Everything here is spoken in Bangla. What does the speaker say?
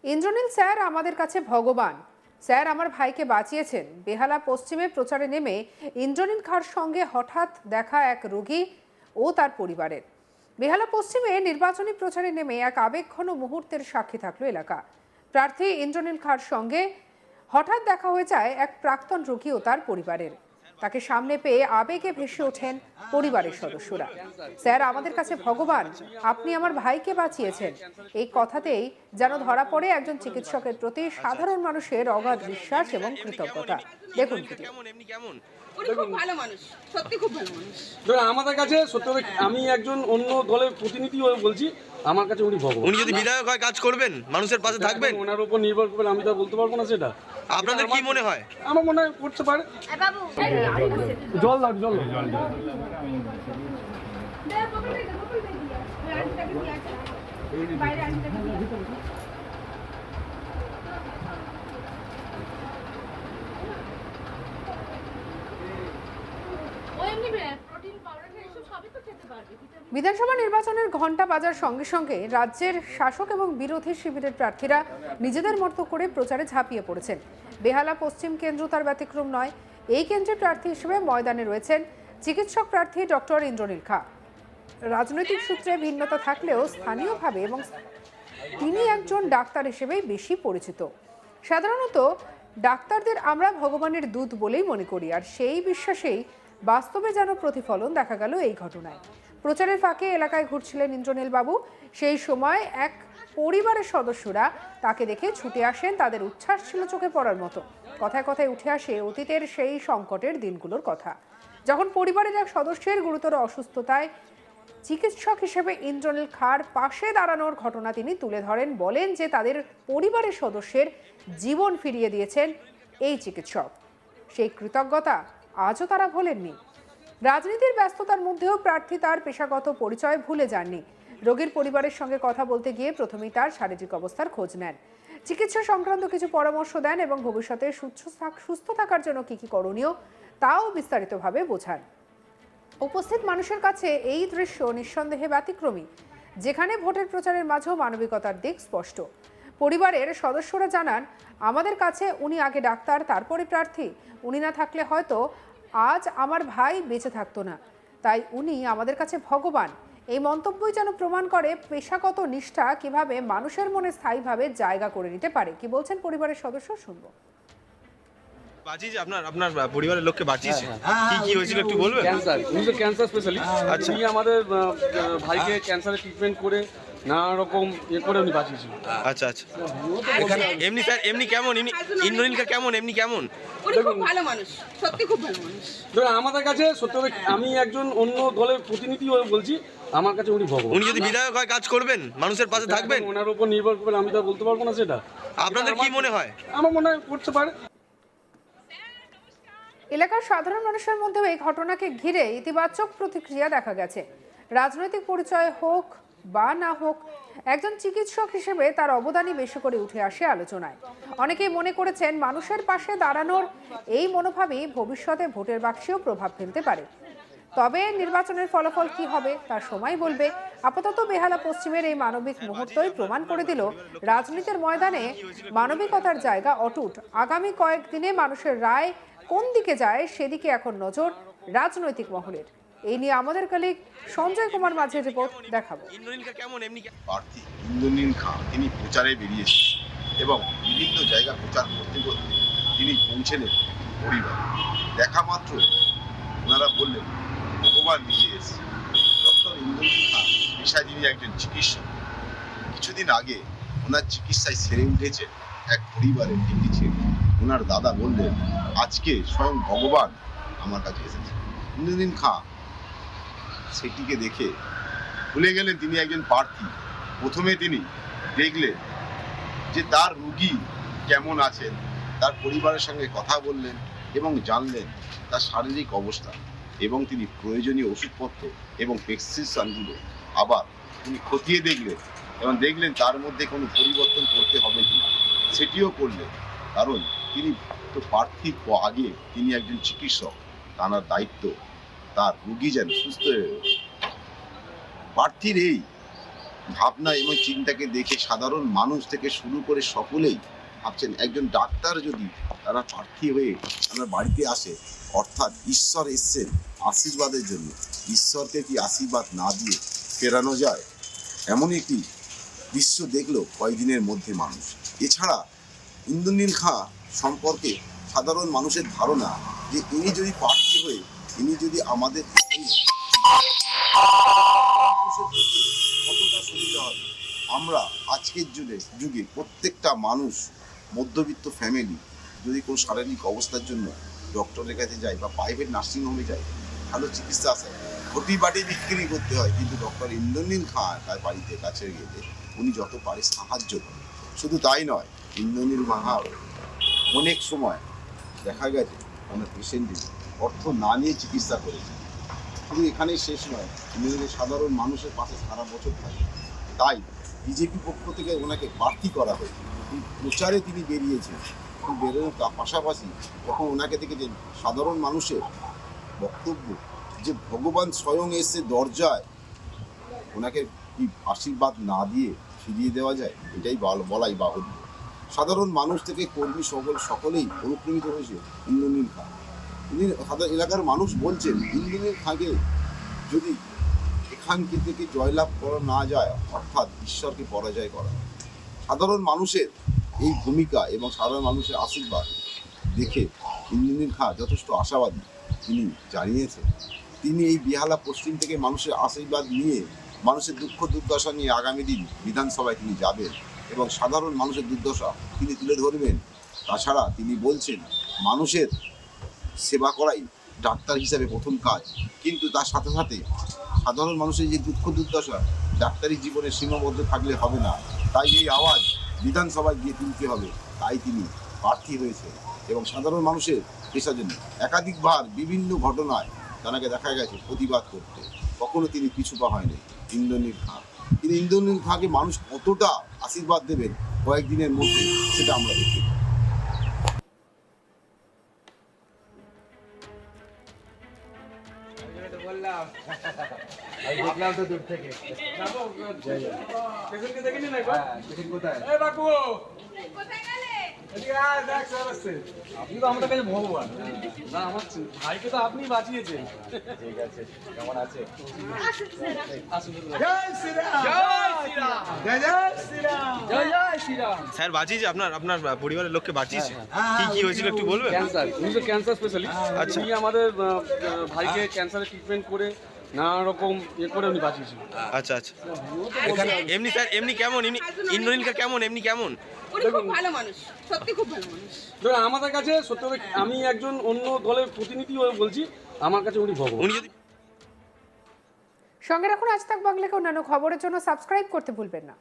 ইন্দ্রনীল স্যার আমাদের কাছে ভগবান। স্যার আমার ভাইকে বাঁচিয়েছেন। বেহালা পশ্চিমে প্রচারে নেমে ইন্দ্রনীল খাঁর সঙ্গে হঠাৎ দেখা এক রোগী ও তার পরিবারের। বেহালা পশ্চিমে নির্বাচনী প্রচারে নেমে এক আবেগঘন মুহূর্তের সাক্ষী থাকলো এলাকা। প্রার্থী ইন্দ্রনীল খাঁর সঙ্গে হঠাৎ দেখা হয়ে যায় এক প্রাক্তন রোগী ও তার পরিবারের। তাকে সামনে পেয়ে আবেগে ভেসে ওঠেন পরিবারের সদস্যরা। স্যার আমাদের কাছে ভগবান, আপনি আমার ভাইকে বাঁচিয়েছেন। এই কথাতেই যেন ধরা পড়ে একজন চিকিৎসকের প্রতি সাধারণ মানুষের অগাধ বিশ্বাস এবং কৃতজ্ঞতা। দেখুন আমাদের কাছে সত্যি আমি একজন অন্য দলের প্রতিনিধি হয়ে বলছি, আমার কাছে উনি ভগবান। উনি যদি বিধায়ক হয় কাজ করবেন, মানুষের পাশে থাকবেন, ওনার উপর নির্ভর করবেন, আমি তো বলতে পারবো না সেটা। আপনাদের কি মনে হয়? আমার মনে হয় করতে পারে। জল দাও, জল বিধানসভা নির্বাচনের ঘণ্টা বাজার সঙ্গে সঙ্গে রাজ্যের শাসক এবং বিরোধী শিবিরের প্রার্থীরা নিজেদের মতো করে প্রচারে ঝাঁপিয়ে পড়েছেন। বেহালা পশ্চিম কেন্দ্র তার ব্যতিক্রম নয়। এই কেন্দ্রের প্রার্থী হিসেবে ময়দানে রয়েছেন চিকিৎসক প্রার্থী ডক্টর ইন্দ্রনীল খাঁ। রাজনৈতিক সূত্রে ভিন্নতা থাকলেও স্থানীয়ভাবে এবং তিনি একজন ডাক্তার হিসেবেই বেশি পরিচিত। সাধারণত ডাক্তারদের আমরা ভগবানের দূত বলেই মনে করি, আর সেই বিশ্বাসেই বাস্তবে যেন প্রতিফলন দেখা গেল এই ঘটনায়। প্রচারের ফাঁকে এলাকায় ঘুরছিলেন ইন্দ্রনীল বাবু। সেই সময় এক পরিবারের সদস্যরা তাকে দেখে ছুটে আসেন। তাদের উচ্ছ্বাস ছিল চোখে পড়ার মতো। কথায় কথায় উঠে আসে অতীতের সেই সংকটের দিনগুলোর কথা, যখন পরিবারের এক সদস্যের গুরুতর অসুস্থতায় চিকিৎসক হিসেবে ইন্দ্রনীল খাঁর পাশে দাঁড়ানোর ঘটনা তিনি তুলে ধরেন। বলেন যে তাদের পরিবারের সদস্যের জীবন ফিরিয়ে দিয়েছেন এই চিকিৎসক। সেই কৃতজ্ঞতা আজও তারা ভোলেননি। রাজনীতির ব্যস্ততার মধ্যেও প্রার্থী তার পেশাগত পরিচয় ভুলে যাননি। রোগীর পরিবারের সঙ্গে কথা বলতে গিয়ে প্রথমেই তার শারীরিক অবস্থার খোঁজ নেন, চিকিৎসা সংক্রান্ত কিছু পরামর্শ দেন এবং ভবিষ্যতে সুস্থ থাকার জন্য কি কি করণীয় তাও বিস্তারিতভাবে বোঝান। উপস্থিত মানুষের কাছে এই দৃশ্য নিঃসন্দেহে ব্যতিক্রমী, যেখানে ভোটের প্রচারের মাঝেও মানবিকতার দিক স্পষ্ট। পরিবারের সদস্যরা জানান, আমাদের কাছে উনি আগে ডাক্তার, তারপরে প্রার্থী। উনি না থাকলে হয়তো আজ আমার ভাই বেঁচে থাকতো না। তাই উনি আমাদের কাছে ভগবান। এই মন্তব্যই যেন প্রমাণ করে পেশাগত নিষ্ঠা কিভাবে মানুষের মনে স্থায়ীভাবে জায়গা করে নিতে পারে। কি বলছেন পরিবারের সদস্য, শুনবো। বাঁচিয়েছে আপনার পরিবারের লোককে বাঁচিয়েছে? কি কি হয়েছিল একটু বলবেন? ক্যান্সার, উনি তো ক্যান্সার স্পেশালিস্ট। আচ্ছা, উনি আমাদের ভাইকে ক্যান্সারের ট্রিটমেন্ট করে নানা রকম করে উনি বাঁচিয়েছিল। আচ্ছা আচ্ছা। এমনি স্যার এমনি কেমন, ইন্দ্রনীল খাঁ কেমন, এমনি কেমন? খুব ভালো মানুষ, সত্যি খুব ভালো মানুষ। আমাদের কাছে সত্যি আমি একজন অন্য দলের প্রতিনিধি হয়ে বলছি, আমার কাছে উনি ভগবান। উনি যদি বিধায়ক হয় কাজ করবেন, মানুষের পাশে থাকবেন, ওনার উপর নির্ভর করবেন, আমি তো বলতে পারবো না সেটা। আপনাদের কি মনে হয়? আমার মনে হয় করতে পারে। এলাকার সাধারণ মানুষের মধ্যেও এই ঘটনাকে ঘিরে ইতিবাচক প্রতিক্রিয়া দেখা গেছে। রাজনৈতিক পরিচয় হোক বা না হোক, একজন চিকিৎসক হিসেবে তার অবদানই বেশি করে উঠে আসে আলোচনায়। অনেকেই মনে করেছেন মানুষের পাশে দাঁড়ানোর এই মনোভাবই ভবিষ্যতে ভোটের বাক্সেও প্রভাব ফেলতে পারে। তবে নির্বাচনের ফলাফল কি হবে তার সময় বলবে। আপাতত বেহালা পশ্চিমের এই মানবিক মুহূর্তই প্রমাণ করে দিল রাজনীতির ময়দানে মানবিকতার জায়গা অটুট। আগামী কয়েকদিনে মানুষের রায় কোন দিকে যায় সেদিকে এখন নজর রাজনৈতিক মহলের। এই নিয়ে আমাদের কলিগ সঞ্জয় কুমার মাঝের রিপোর্ট দেখাবো। প্রার্থী ইন্দ্রনীল খাঁ তিনি প্রচারে বেরিয়েছেন এবং বিভিন্ন জায়গা প্রচার করতে করতে তিনি পৌঁছলেন পরিবার। দেখা মাত্র ওনারা বললেন ভগবান নিজে এসে। ডক্টর ইন্দ্রনীল খাঁ পেশায় যিনি একজন চিকিৎসক। কিছুদিন আগে ওনার চিকিৎসায় সেরে উঠেছে এক পরিবারের একটি ছেলে। ওনার দাদা বললেন আজকে স্বয়ং ভগবান আমার কাছে এসেছে। ইন্দ্রনীল খাঁ সেটিকে দেখে ভুলে গেলেন তিনি একজন প্রার্থী। প্রথমে তিনি দেখলেন যে তার রোগী কেমন আছেন, তার পরিবারের সঙ্গে কথা বললেন এবং জানলেন তার শারীরিক অবস্থা, এবং তিনি প্রয়োজনীয় ওষুধপত্র এবং প্রেসক্রিপশনগুলো আবার তিনি খতিয়ে দেখলেন এবং দেখলেন তার মধ্যে কোনো পরিবর্তন করতে হবে কিনা, সেটিও করলেন। কারণ তিনি তো প্রার্থীর আগে তিনি একজন চিকিৎসক, তার দায়িত্ব তার রোগী যেন সুস্থ হয়ে ওঠে। প্রার্থীর এই ভাবনা এবং চিন্তাকে দেখে সাধারণ মানুষ থেকে শুরু করে সকলেই ভাবছেন একজন ডাক্তার যদি তারা প্রার্থী হয়ে আমার বাড়িতে আসে, অর্থাৎ ঈশ্বর এসছেন আশীর্বাদের জন্য, ঈশ্বরকে কি আশীর্বাদ না দিয়ে ফেরানো যায়? এমনই একটি দৃশ্য দেখলো কয়েকদিনের মধ্যে মানুষ। এছাড়া ইন্দ্রনীল খাঁ সম্পর্কে সাধারণ মানুষের ধারণা যে ইনি যদি প্রার্থী হয়ে ইনি যদি আমাদের মানুষের পক্ষে কতটা সুবিধা হবে। আমরা আজকের যুগে প্রত্যেকটা মানুষ, মধ্যবিত্ত ফ্যামিলি যদি কোনো শারীরিক অবস্থার জন্য ডক্টরের কাছে যায় বা প্রাইভেট নার্সিংহোমে যায়, ভালো চিকিৎসা আসে, ঘটি বাটি বিক্রি করতে হয়, কিন্তু ডক্টর ইন্দ্রনীল খাঁ তার বাড়িতে কাছে গেলে উনি যত পারে সাহায্য করেন। শুধু তাই নয়, ইন্দ্রনীল খাঁ অনেক সময় দেখা গেছে অনেক পেশেন্টের অর্থ না নিয়ে চিকিৎসা করেছে। শুধু এখানেই শেষ নয়, ইন্দ্রনীল সাধারণ মানুষের পাশে সারা বছর থাকে। তাই বিজেপি পক্ষ থেকে ওনাকে প্রার্থী করা হয়। এই প্রচারে তিনি বেরিয়েছেন, বেরোনোর পাশাপাশি যখন ওনাকে দেখেছেন সাধারণ মানুষের বক্তব্য যে ভগবান স্বয়ং এসে দরজায়, ওনাকে কি আশীর্বাদ না দিয়ে ফিরিয়ে দেওয়া যায়? এটাই বলাই বাহুল্য। সাধারণ মানুষ থেকে কর্মী সকলেই অনুপ্রাণিত হয়েছে ইন্দ্রনীল খাঁ। সাধারণ এলাকার মানুষ বলছেন ইন্দ্রনীল খাঁকে যদি এখান থেকে জয়লাভ করা না যায়, অর্থাৎ ঈশ্বরকে পরাজয় করা। সাধারণ মানুষের এই ভূমিকা এবং সাধারণ মানুষের আশীর্বাদ দেখে ইন্দ্রনীল খাঁ যথেষ্ট আশাবাদী। তিনি জানিয়েছেন তিনি এই বেহালা পশ্চিম থেকে মানুষের আশীর্বাদ নিয়ে, মানুষের দুঃখ দুর্দশা নিয়ে আগামী দিন বিধানসভায় তিনি যাবেন এবং সাধারণ মানুষের দুর্দশা তিনি তুলে ধরবেন। তাছাড়া তিনি বলছেন মানুষের সেবা করাই ডাক্তার হিসাবে প্রথম কাজ, কিন্তু তার সাথে সাথে সাধারণ মানুষের যে দুঃখ দুর্দশা ডাক্তারি জীবনে সীমাবদ্ধ থাকলে হবে না। তাই এই আওয়াজ বিধানসভায় গিয়ে তুলতে হবে। তাই তিনি প্রার্থী হয়েছে এবং সাধারণ মানুষের পেশার জন্য একাধিকবার বিভিন্ন ঘটনায় তাকে দেখা গেছে প্রতিবাদ করতে, কখনো তিনি পিছু পা হয়নি ইন্দ্রনীল খাঁ। তিনি ইন্দ্রনীল খাঁকে মানুষ কতটা আশীর্বাদ দেবেন কয়েকদিনের মধ্যে, সেটা আমরা দেখতে পাই। দেখলাম তো দূর থেকে। আপনি তো আমাদের কাছে ভগবান। না, আমার ভাইকে তো আপনি বাঁচিয়েছেন। ঠিক আছে, কেমন আছে? স্যার বাঁচিয়েছে আপনার পরিবারের লোককে বাঁচিয়েছে? কি কি হয়েছিল একটু বলবেন? ক্যান্সার, উনি তো ক্যান্সার স্পেশালিস্ট। আচ্ছা। উনি আমাদের ভাইকে ক্যান্সারের ট্রিটমেন্ট করে নানা রকম করে উনি বাঁচিয়েছিল। আচ্ছা আচ্ছা। এমনি স্যার এমনি কেমন, ইন্দ্রনীল খাঁ কেমন, এমনি কেমন? উনি খুব ভালো মানুষ, সত্যি খুব ভালো মানুষ। ধরুন আমাদের কাছে সত্য, আমি একজন অন্য দলের প্রতিনিধি হয়ে বলছি, আমার কাছে উনি ভগবান। উনি যদি সঙ্গে রাখুন আজ তাক বাংলাকে অন্যান্য খবরের জন্য সাবস্ক্রাইব করতে ভুলবেন না।